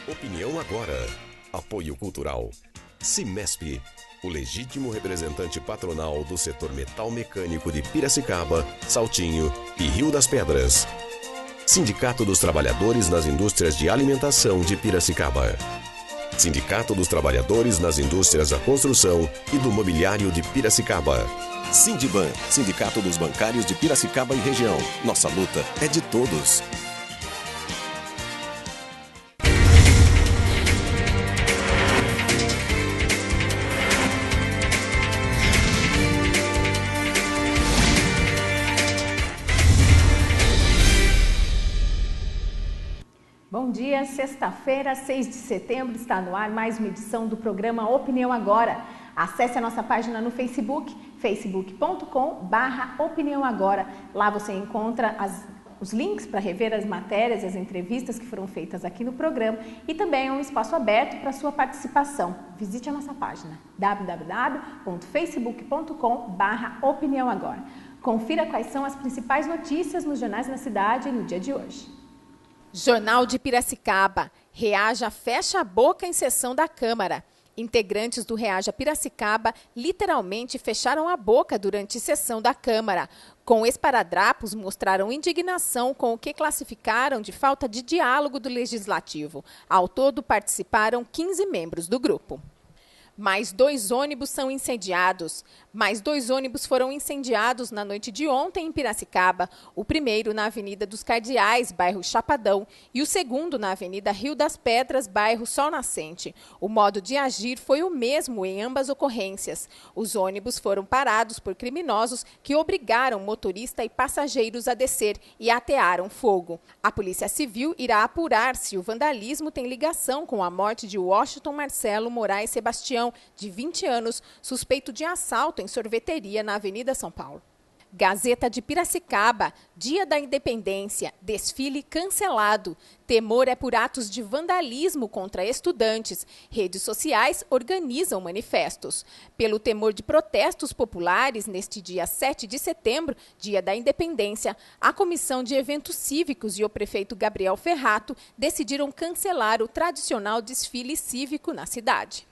Opinião agora. Apoio cultural. Cimesp, o legítimo representante patronal do setor metal mecânico de Piracicaba, Saltinho e Rio das Pedras. Sindicato dos Trabalhadores nas Indústrias de Alimentação de Piracicaba. Sindicato dos Trabalhadores nas Indústrias da Construção e do Mobiliário de Piracicaba. Sindiban, Sindicato dos Bancários de Piracicaba e Região. Nossa luta é de todos. Bom dia, sexta-feira, 6 de setembro, está no ar mais uma edição do programa Opinião Agora. Acesse a nossa página no Facebook, facebook.com/Opinião Agora. Lá você encontra os links para rever as matérias, as entrevistas que foram feitas aqui no programa e também é um espaço aberto para a sua participação. Visite a nossa página www.facebook.com/Opinião Agora. Confira quais são as principais notícias nos jornais da cidade no dia de hoje. Jornal de Piracicaba. Reaja fecha a boca em sessão da Câmara. Integrantes do Reaja Piracicaba literalmente fecharam a boca durante sessão da Câmara. Com esparadrapos, mostraram indignação com o que classificaram de falta de diálogo do Legislativo. Ao todo, participaram 15 membros do grupo. Mais 2 ônibus são incendiados. Mais 2 ônibus foram incendiados na noite de ontem em Piracicaba. O primeiro na Avenida dos Cardeais, bairro Chapadão, e o segundo na Avenida Rio das Pedras, bairro Sol Nascente. O modo de agir foi o mesmo em ambas ocorrências. Os ônibus foram parados por criminosos que obrigaram motorista e passageiros a descer e atearam fogo. A Polícia Civil irá apurar se o vandalismo tem ligação com a morte de Washington Marcelo Moraes Sebastião, de 20 anos, suspeito de assalto em sorveteria na Avenida São Paulo. Gazeta de Piracicaba, Dia da Independência, desfile cancelado. Temor é por atos de vandalismo contra estudantes. Redes sociais organizam manifestos. Pelo temor de protestos populares, neste dia 7 de setembro, Dia da Independência, a Comissão de Eventos Cívicos e o prefeito Gabriel Ferrato decidiram cancelar o tradicional desfile cívico na cidade.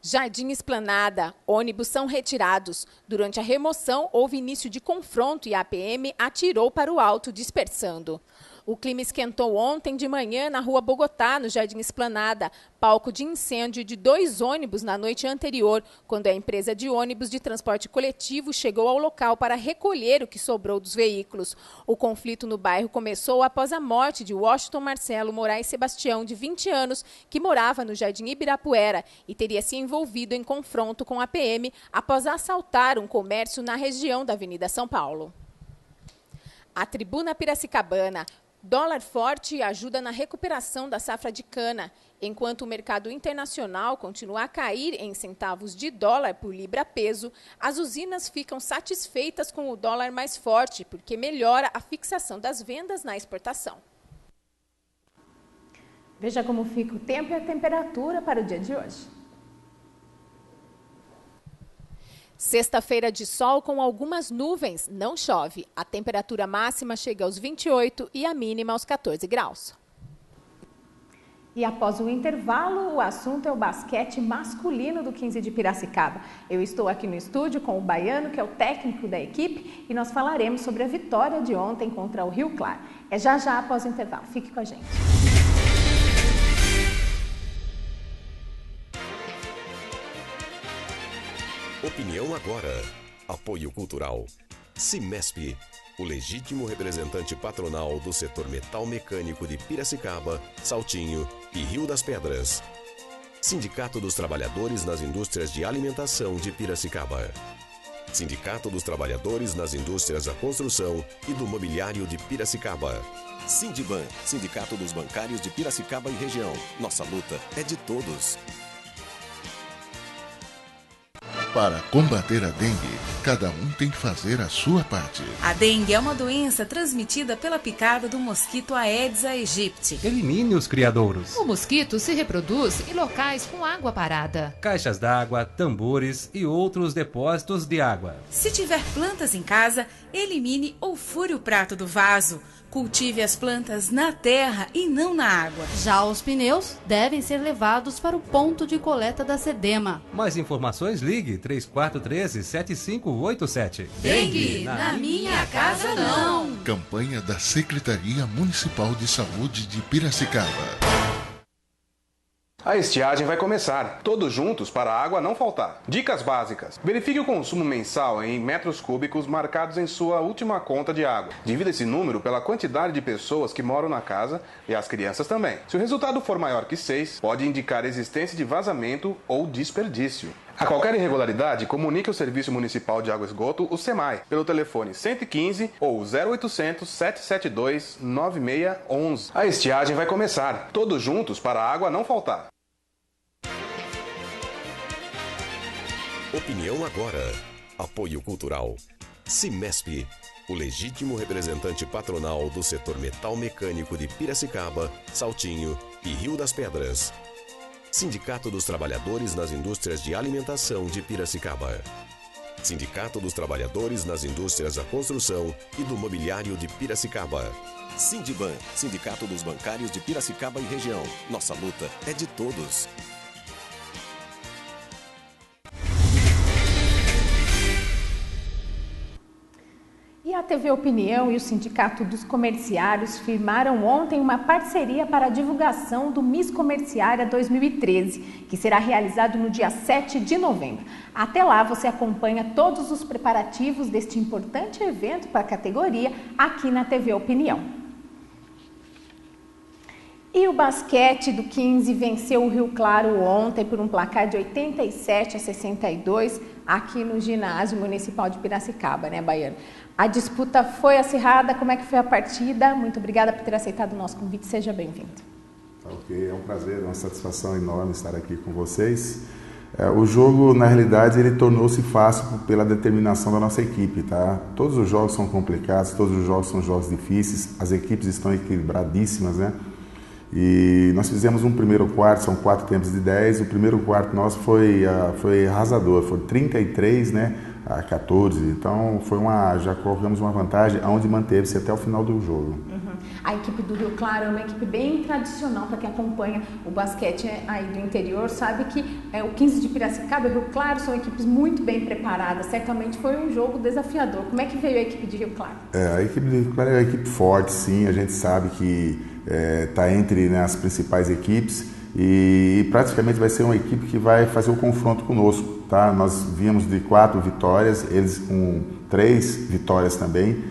Jardim Esplanada, ônibus são retirados. Durante a remoção, houve início de confronto e a PM atirou para o alto, dispersando. O clima esquentou ontem de manhã na Rua Bogotá, no Jardim Esplanada, palco de incêndio de 2 ônibus na noite anterior, quando a empresa de ônibus de transporte coletivo chegou ao local para recolher o que sobrou dos veículos. O conflito no bairro começou após a morte de Washington Marcelo Moraes Sebastião, de 20 anos, que morava no Jardim Ibirapuera e teria se envolvido em confronto com a PM após assaltar um comércio na região da Avenida São Paulo. A Tribuna Piracicabana. Dólar forte ajuda na recuperação da safra de cana. Enquanto o mercado internacional continua a cair em centavos de dólar por libra-peso, as usinas ficam satisfeitas com o dólar mais forte, porque melhora a fixação das vendas na exportação. Veja como fica o tempo e a temperatura para o dia de hoje. Sexta-feira de sol com algumas nuvens, não chove. A temperatura máxima chega aos 28 e a mínima aos 14 graus. E após o intervalo, o assunto é o basquete masculino do 15 de Piracicaba. Eu estou aqui no estúdio com o Baiano, que é o técnico da equipe, e nós falaremos sobre a vitória de ontem contra o Rio Claro. É já após o intervalo. Fique com a gente. Opinião agora. Apoio cultural. Cimesp, o legítimo representante patronal do setor metal mecânico de Piracicaba, Saltinho e Rio das Pedras. Sindicato dos Trabalhadores nas Indústrias de Alimentação de Piracicaba. Sindicato dos Trabalhadores nas Indústrias da Construção e do Mobiliário de Piracicaba. Sindiban, Sindicato dos Bancários de Piracicaba e Região. Nossa luta é de todos. Para combater a dengue, cada um tem que fazer a sua parte. A dengue é uma doença transmitida pela picada do mosquito Aedes aegypti. Elimine os criadouros. O mosquito se reproduz em locais com água parada. Caixas d'água, tambores e outros depósitos de água. Se tiver plantas em casa, elimine ou fure o prato do vaso. Cultive as plantas na terra e não na água. Já os pneus devem ser levados para o ponto de coleta da Sedema. Mais informações, ligue 3413-7587. Dengue, na minha casa não. Campanha da Secretaria Municipal de Saúde de Piracicaba. A estiagem vai começar, todos juntos para a água não faltar. Dicas básicas. Verifique o consumo mensal em metros cúbicos marcados em sua última conta de água. Divida esse número pela quantidade de pessoas que moram na casa e as crianças também. Se o resultado for maior que 6, pode indicar existência de vazamento ou desperdício. A qualquer irregularidade, comunique ao Serviço Municipal de Água e Esgoto, o SEMAI, pelo telefone 115 ou 0800 772 9611. A estiagem vai começar, todos juntos para a água não faltar. Opinião agora. Apoio cultural. Cimesp, o legítimo representante patronal do setor metal mecânico de Piracicaba, Saltinho e Rio das Pedras. Sindicato dos Trabalhadores nas Indústrias de Alimentação de Piracicaba. Sindicato dos Trabalhadores nas Indústrias da Construção e do Mobiliário de Piracicaba. Sindiban, Sindicato dos Bancários de Piracicaba e Região. Nossa luta é de todos. E a TV Opinião e o Sindicato dos Comerciários firmaram ontem uma parceria para a divulgação do Miss Comerciária 2013, que será realizado no dia 7 de novembro. Até lá você acompanha todos os preparativos deste importante evento para a categoria aqui na TV Opinião. E o basquete do 15 venceu o Rio Claro ontem por um placar de 87-62 aqui no ginásio municipal de Piracicaba, né, Baiano? A disputa foi acirrada. Como é que foi a partida? Muito obrigada por ter aceitado o nosso convite. Seja bem-vindo. Ok, é um prazer, uma satisfação enorme estar aqui com vocês. O jogo, na realidade, ele tornou-se fácil pela determinação da nossa equipe, tá? Todos os jogos são complicados, todos os jogos são jogos difíceis, as equipes estão equilibradíssimas, né? E nós fizemos um primeiro quarto, são 4 tempos de 10, o primeiro quarto nosso foi arrasador, foi 33, né, a 14, então já colocamos uma vantagem onde manteve-se até o final do jogo. A equipe do Rio Claro é uma equipe bem tradicional. Para quem acompanha o basquete aí do interior, sabe que o 15 de Piracicaba e o Rio Claro são equipes muito bem preparadas. Certamente foi um jogo desafiador. Como é que veio a equipe de Rio Claro? A equipe do Rio Claro é uma equipe forte, sim. A gente sabe que está entre, né, as principais equipes e praticamente vai ser uma equipe que vai fazer o confronto conosco, tá? Nós viemos de 4 vitórias, eles com 3 vitórias também.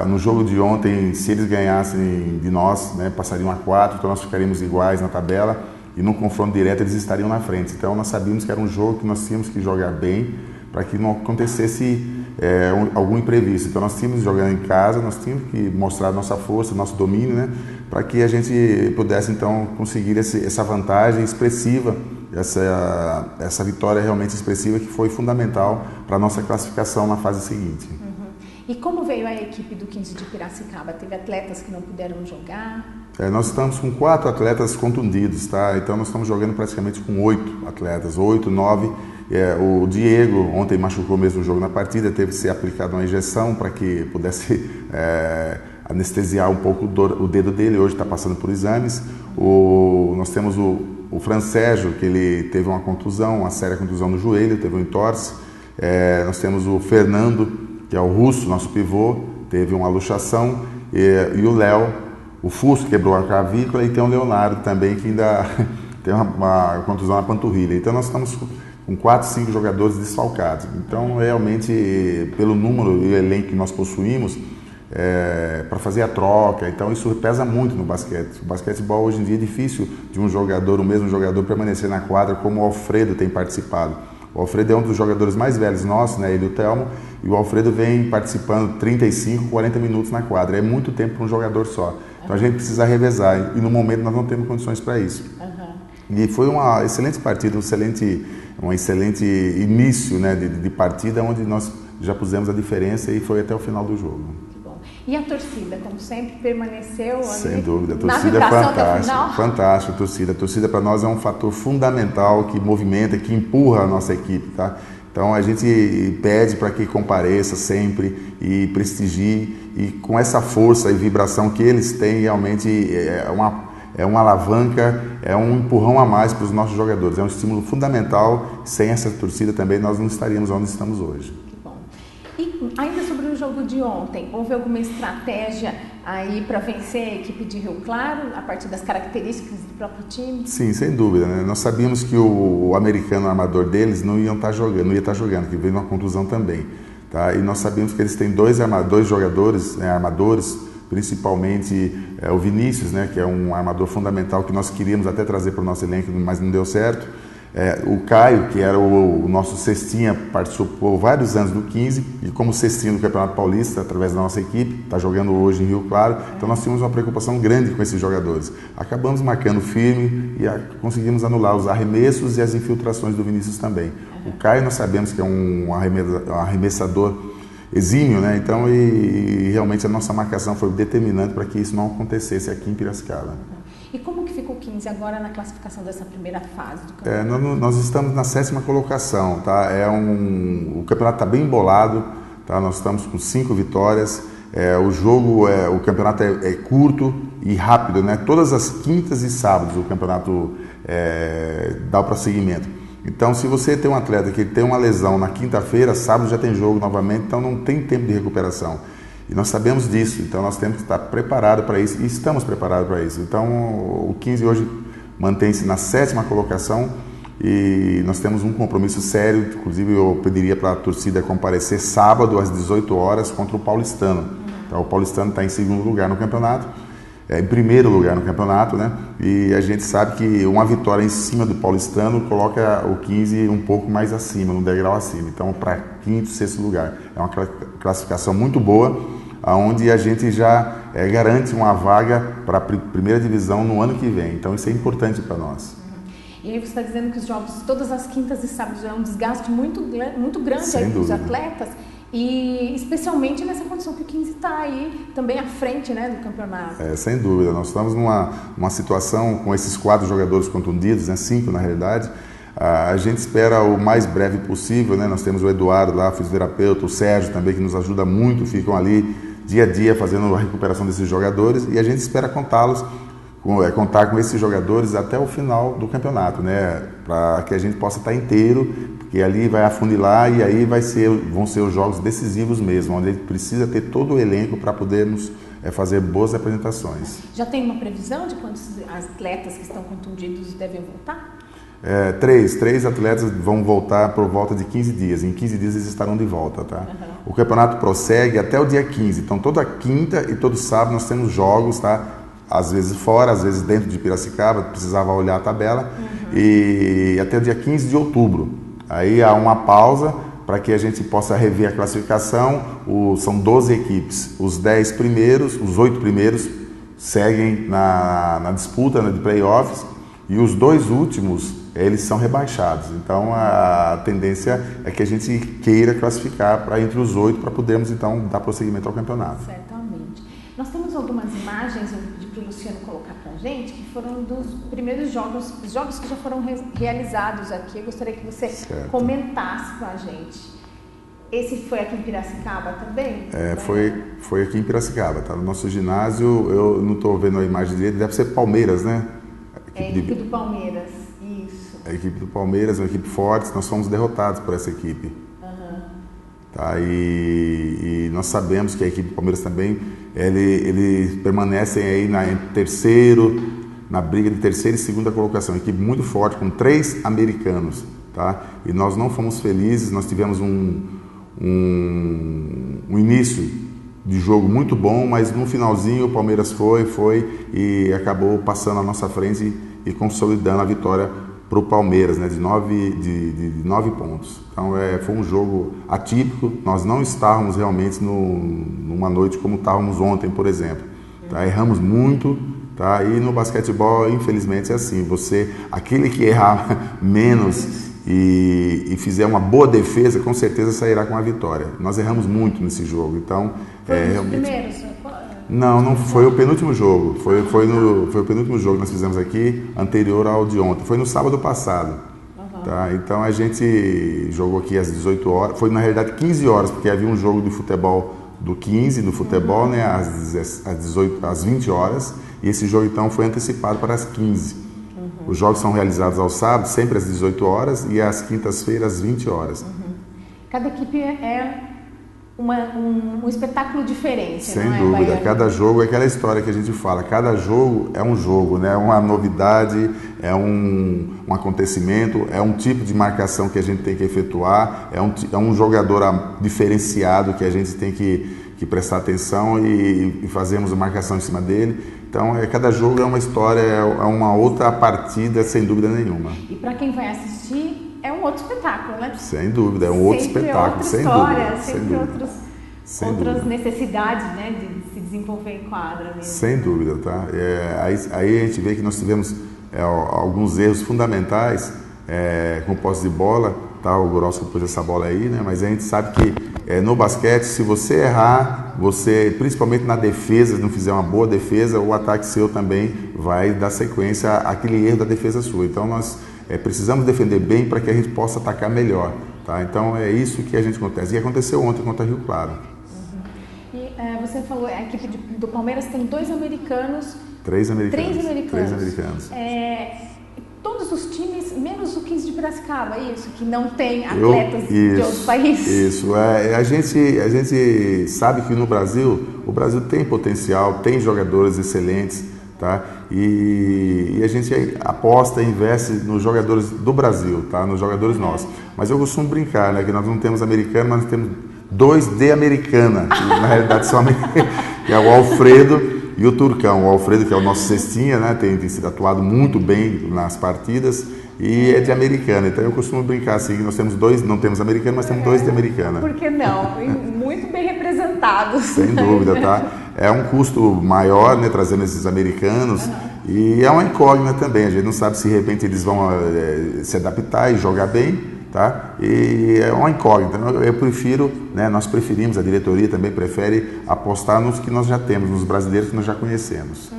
No jogo de ontem, se eles ganhassem de nós, né, passariam a 4, então nós ficaríamos iguais na tabela e no confronto direto eles estariam na frente. Então nós sabíamos que era um jogo que nós tínhamos que jogar bem para que não acontecesse algum imprevisto. Então nós tínhamos que jogar em casa, nós tínhamos que mostrar nossa força, nosso domínio, né, para que a gente pudesse então conseguir essa vantagem expressiva, essa vitória realmente expressiva que foi fundamental para a nossa classificação na fase seguinte. E como veio a equipe do 15 de Piracicaba? Teve atletas que não puderam jogar? Nós estamos com 4 atletas contundidos, tá? Então nós estamos jogando praticamente com 8 atletas, 8, 9. O Diego ontem machucou mesmo o jogo na partida, teve que ser aplicada uma injeção para que pudesse anestesiar um pouco o dedo dele, hoje está passando por exames. Nós temos o Fran Sérgio, que ele teve uma contusão, uma séria contusão no joelho, teve um entorse. Nós temos o Fernando, que é o russo, nosso pivô, teve uma luxação, e o Léo, o Fusco, quebrou a clavícula, e tem o Leonardo também, que ainda tem uma contusão na panturrilha. Então nós estamos com 4, 5 jogadores desfalcados. Então realmente, pelo número e o elenco que nós possuímos, para fazer a troca, então isso pesa muito no basquete. O basquetebol hoje em dia é difícil de o mesmo jogador permanecer na quadra, como o Alfredo tem participado. O Alfredo é um dos jogadores mais velhos nossos, né, ele e o Telmo, e o Alfredo vem participando 35, 40 minutos na quadra. É muito tempo para um jogador só. Então a gente precisa revezar, e no momento nós não temos condições para isso. E foi uma excelente partida, um excelente início, né, de partida, onde nós já pusemos a diferença e foi até o final do jogo. E a torcida, como sempre, permaneceu ali? Sem dúvida, a torcida é fantástica, fantástica a torcida. A torcida para nós é um fator fundamental que movimenta, que empurra a nossa equipe, tá? Então a gente pede para que compareça sempre e prestigie, e com essa força e vibração que eles têm, realmente é uma alavanca, é um empurrão a mais para os nossos jogadores, é um estímulo fundamental. Sem essa torcida também nós não estaríamos onde estamos hoje. Que bom. E ainda sobre o jogo de ontem, houve alguma estratégia aí para vencer a equipe de Rio Claro, a partir das características do próprio time? Sim, sem dúvida, né? Nós sabíamos que o americano armador deles não ia estar jogando, que veio uma contusão também. Tá? E nós sabíamos que eles têm dois jogadores, né, armadores, principalmente o Vinícius, né, que é um armador fundamental que nós queríamos até trazer para o nosso elenco, mas não deu certo. O Caio, que era o nosso cestinha, participou vários anos do 15 e como cestinha do Campeonato Paulista, através da nossa equipe, está jogando hoje em Rio Claro. Então nós tínhamos uma preocupação grande com esses jogadores. Acabamos marcando firme e conseguimos anular os arremessos e as infiltrações do Vinícius também. O Caio nós sabemos que é um arremessador exímio, né? Então e realmente a nossa marcação foi determinante para que isso não acontecesse aqui em Piracicaba. E como que ficou o 15 agora na classificação dessa primeira fase do campeonato? Nós estamos na 7ª colocação, tá? O campeonato está bem embolado, tá? Nós estamos com 5 vitórias. O campeonato é curto e rápido, né? Todas as quintas e sábados o campeonato dá o prosseguimento. Então, se você tem um atleta que tem uma lesão na quinta-feira, sábado já tem jogo novamente, então não tem tempo de recuperação. E nós sabemos disso, então nós temos que estar preparados para isso, e estamos preparados para isso. Então o 15 hoje mantém-se na 7ª colocação e nós temos um compromisso sério. Inclusive eu pediria para a torcida comparecer sábado às 18 horas contra o Paulistano. Então, o Paulistano está em 2º lugar no campeonato, em 1º lugar no campeonato, né? E a gente sabe que uma vitória em cima do Paulistano coloca o 15 um pouco mais acima, no degrau acima. Então, para 5º, 6º lugar. É uma classificação muito boa, onde a gente já garante uma vaga para a primeira divisão no ano que vem. Então, isso é importante para nós. E aí você está dizendo que os jogos, todas as quintas e sábados, é um desgaste muito grande aí para os atletas. E especialmente nessa condição que o 15 está aí também à frente, né, do campeonato. Sem dúvida, nós estamos numa situação com esses 4 jogadores contundidos, né, 5 na realidade. A gente espera o mais breve possível, né? Nós temos o Eduardo lá, fisioterapeuta, o Sérgio também, que nos ajuda muito, ficam ali dia a dia fazendo a recuperação desses jogadores, e a gente espera contar com esses jogadores até o final do campeonato, né? Para que a gente possa estar inteiro, porque ali vai afunilar e aí vão ser os jogos decisivos mesmo, onde a gente precisa ter todo o elenco para podermos fazer boas apresentações. Já tem uma previsão de quantos atletas que estão contundidos devem voltar? 3 atletas vão voltar por volta de 15 dias. Em 15 dias eles estarão de volta, tá? O campeonato prossegue até o dia 15. Então, toda quinta e todo sábado nós temos jogos, tá? Às vezes fora, às vezes dentro de Piracicaba, precisava olhar a tabela. E até o dia 15 de outubro. Aí há uma pausa para que a gente possa rever a classificação. São 12 equipes. Os 8 primeiros seguem na disputa, né, de playoffs. E os 2 últimos, eles são rebaixados. Então, a tendência é que a gente queira classificar para entre os 8 para podermos, então, dar prosseguimento ao campeonato. Certamente. Nós temos algumas imagens, eu pedi para o Luciano colocar para a gente, que foram dos primeiros jogos, os jogos que já foram realizados aqui. Eu gostaria que você comentasse com a gente. Esse foi aqui em Piracicaba também? Foi aqui em Piracicaba, tá? No nosso ginásio, eu não estou vendo a imagem dele, deve ser Palmeiras, né? A equipe do Palmeiras, isso. A equipe do Palmeiras é uma equipe forte, nós fomos derrotados por essa equipe. Tá? E nós sabemos que a equipe do Palmeiras também, eles permanecem aí na briga de 3ª e 2ª colocação. Uma equipe muito forte, com 3 americanos. Tá? E nós não fomos felizes, nós tivemos um início de jogo muito bom, mas no finalzinho o Palmeiras foi e acabou passando à nossa frente e consolidando a vitória para o Palmeiras, né, de 9 pontos. Então foi um jogo atípico, nós não estávamos realmente numa noite como estávamos ontem, por exemplo. Tá? Erramos muito, tá? E no basquetebol, infelizmente, é assim, aquele que errar menos e fizer uma boa defesa, com certeza sairá com a vitória. Nós erramos muito nesse jogo, então... Foi os primeiros? Não foi o penúltimo jogo. Foi o penúltimo jogo que nós fizemos aqui, anterior ao de ontem. Foi no sábado passado. Tá? Então a gente jogou aqui às 18 horas, foi na realidade 15 horas, porque havia um jogo de futebol do 15, no futebol, né, às 20 horas, e esse jogo então foi antecipado para as 15. Os jogos são realizados aos sábados, sempre às 18 horas, e às quintas-feiras às 20 horas. Cada equipe é um espetáculo diferente, sem não é, dúvida, Baiano? cada jogo é aquela história que a gente fala, cada jogo é um jogo, né? É uma novidade, é um acontecimento, é um tipo de marcação que a gente tem que efetuar, é um jogador diferenciado que a gente tem que prestar atenção e fazemos a marcação em cima dele. Então, cada jogo é uma história, é uma outra partida, sem dúvida nenhuma. E para quem vai assistir, é um outro espetáculo, né? Sem dúvida, é um outro espetáculo, sem dúvida. Sempre outras necessidades, né, de se desenvolver em quadra mesmo. Sem dúvida, tá? Aí a gente vê que nós tivemos alguns erros fundamentais com posse de bola, tá? O Gorosco pôs essa bola aí, né? Mas a gente sabe que no basquete, se você errar, principalmente na defesa, se não fizer uma boa defesa, o ataque seu também vai dar sequência àquele erro da defesa sua. Então nós precisamos defender bem para que a gente possa atacar melhor, tá? Então é isso que a gente acontece. E aconteceu ontem contra Rio Claro. E você falou, a equipe do Palmeiras tem 2 americanos. 3 americanos. 3 americanos. 3 americanos. Todos os times, menos o 15 de Piracicaba, isso, que não tem atletas de outros países. Isso, a gente sabe que no Brasil, o Brasil tem potencial, tem jogadores excelentes, tá? E a gente aposta e investe nos jogadores do Brasil, tá? Nos jogadores nossos. Mas eu costumo brincar, né? Que nós não temos americano, mas nós temos 2 de americana, que na realidade são americanos, que é o Alfredo e o Turcão. O Alfredo, que é o nosso cestinha, né? Tem sido atuado muito bem nas partidas e é de americana. Então eu costumo brincar assim, que nós temos 2, não temos americano, mas temos 2 de americana. Por que não? Muito bem representados. Sem dúvida, tá? É um custo maior, né, trazendo esses americanos, e é uma incógnita também. A gente não sabe se de repente eles vão se adaptar e jogar bem, tá? E é uma incógnita. Eu prefiro, né, nós preferimos, a diretoria também prefere apostar nos que nós já temos, nos brasileiros que nós já conhecemos.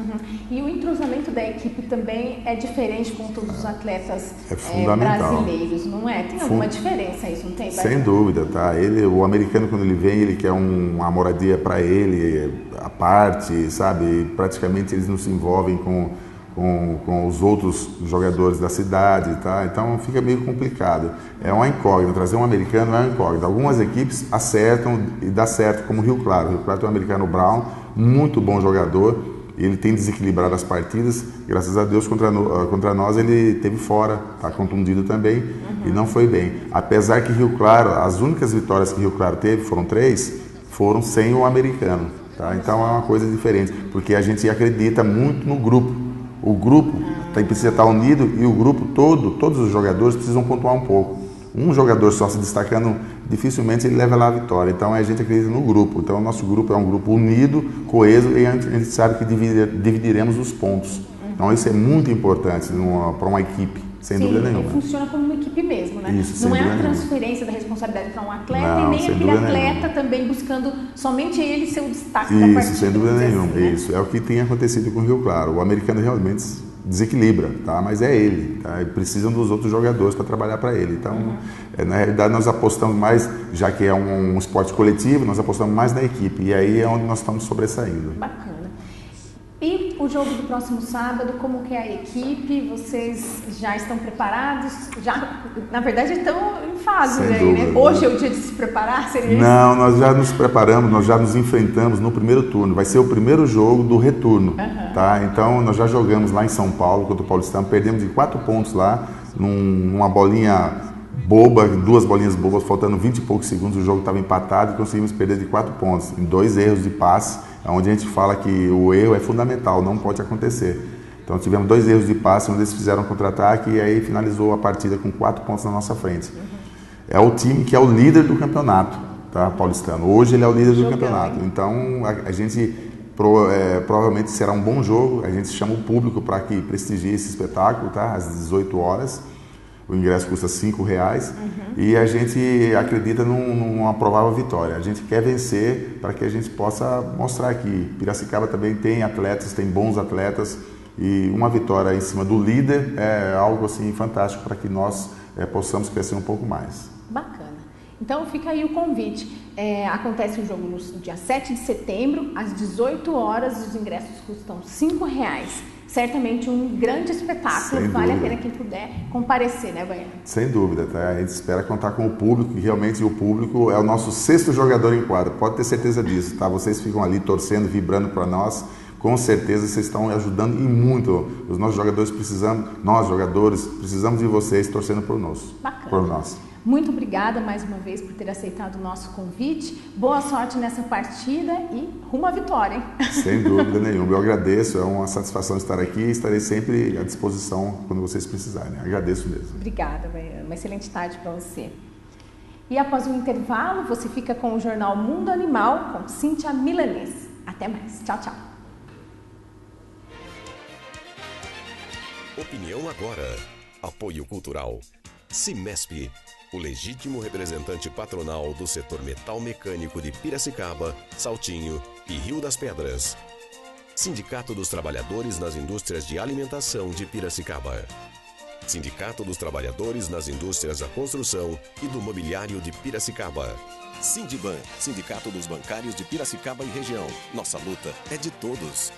E o entrosamento da equipe também é diferente com todos os atletas brasileiros, não é? Tem alguma diferença isso, não tem? Sem dúvida, tá? O americano, quando ele vem, ele quer uma moradia para ele, à parte, sabe? E praticamente eles não se envolvem com os outros jogadores da cidade, tá? Então fica meio complicado. É uma incógnita, trazer um americano é uma incógnita. Algumas equipes acertam e dá certo, como o Rio Claro. O Rio Claro tem um americano Brown, muito bom jogador. Ele tem desequilibrado as partidas, graças a Deus contra nós ele teve fora, está contundido também e não foi bem. Apesar que Rio Claro, as únicas vitórias que Rio Claro teve, foram 3, foram sem o americano. Tá? Então é uma coisa diferente, porque a gente acredita muito no grupo. O grupo precisa estar unido e o grupo todo, todos os jogadores precisam pontuar um pouco. Um jogador só se destacando, dificilmente ele leva lá a vitória. Então a gente acredita no grupo. Então o nosso grupo é um grupo unido, coeso, e a gente sabe que dividiremos os pontos. Então isso é muito importante para uma equipe, sem dúvida nenhuma. Funciona como uma equipe mesmo, né? Isso, não é a transferência da responsabilidade para um atleta, não, e nem aquele atleta nenhuma. Também buscando somente ele ser o destaque da partida. Isso, sem dúvida nenhuma. Assim, né? Isso é o que tem acontecido com o Rio Claro. O americano realmente desequilibra, tá? Mas é ele, tá? Precisam dos outros jogadores para trabalhar para ele. Então, na realidade, nós apostamos mais, já que é um esporte coletivo, nós apostamos mais na equipe, e aí é onde nós estamos sobressaindo. Bacana. E o jogo do próximo sábado, como que é a equipe? Vocês já estão preparados? Já, na verdade, estão em fase, né? Hoje é o dia de se preparar? Seria isso? Não, nós já nos preparamos, nós já nos enfrentamos no primeiro turno. Vai ser o primeiro jogo do retorno, tá? Então, nós já jogamos lá em São Paulo contra o Paulistano, perdemos de 4 pontos lá, numa bolinha boba, 2 bolinhas bobas, faltando 20 e poucos segundos, o jogo estava empatado e conseguimos perder de 4 pontos, em 2 erros de passe, onde a gente fala que o erro é fundamental, não pode acontecer. Então tivemos 2 erros de passe, onde eles fizeram um contra-ataque e aí finalizou a partida com 4 pontos na nossa frente. É o time que é o líder do campeonato, tá, paulistano. Hoje ele é o líder do campeonato. Então a gente provavelmente será um bom jogo, a gente chama o público para que prestigie esse espetáculo, tá, às 18 horas. O ingresso custa R$5 e a gente acredita numa provável vitória. A gente quer vencer para que a gente possa mostrar que Piracicaba também tem atletas, tem bons atletas, e uma vitória em cima do líder é algo assim fantástico para que nós possamos crescer um pouco mais. Bacana. Então fica aí o convite. Acontece o jogo no dia 7 de setembro, às 18 horas, os ingressos custam R$5. Certamente um grande espetáculo, Sem vale dúvida. a pena quem puder comparecer, né, Baiano? Sem dúvida, tá? A gente espera contar com o público, e realmente o público é o nosso 6º jogador em quadra, pode ter certeza disso, tá? Vocês ficam ali torcendo, vibrando para nós, com certeza vocês estão ajudando e muito. Os nossos jogadores nós jogadores, precisamos de vocês torcendo por nós. Bacana. Por nós. Muito obrigada mais uma vez por ter aceitado o nosso convite. Boa sorte nessa partida e rumo à vitória, hein? Sem dúvida nenhuma. Eu agradeço, é uma satisfação estar aqui e estarei sempre à disposição quando vocês precisarem. Agradeço mesmo. Obrigada, Baiano. Uma excelente tarde para você. E após o intervalo, você fica com o jornal Mundo Animal com Cíntia Milanês. Até mais. Tchau, tchau. Opinião agora. Apoio cultural. Cimesp, o legítimo representante patronal do setor metal mecânico de Piracicaba, Saltinho e Rio das Pedras. Sindicato dos Trabalhadores nas Indústrias de Alimentação de Piracicaba. Sindicato dos Trabalhadores nas Indústrias da Construção e do Mobiliário de Piracicaba. Sindiban, Sindicato dos Bancários de Piracicaba e Região. Nossa luta é de todos.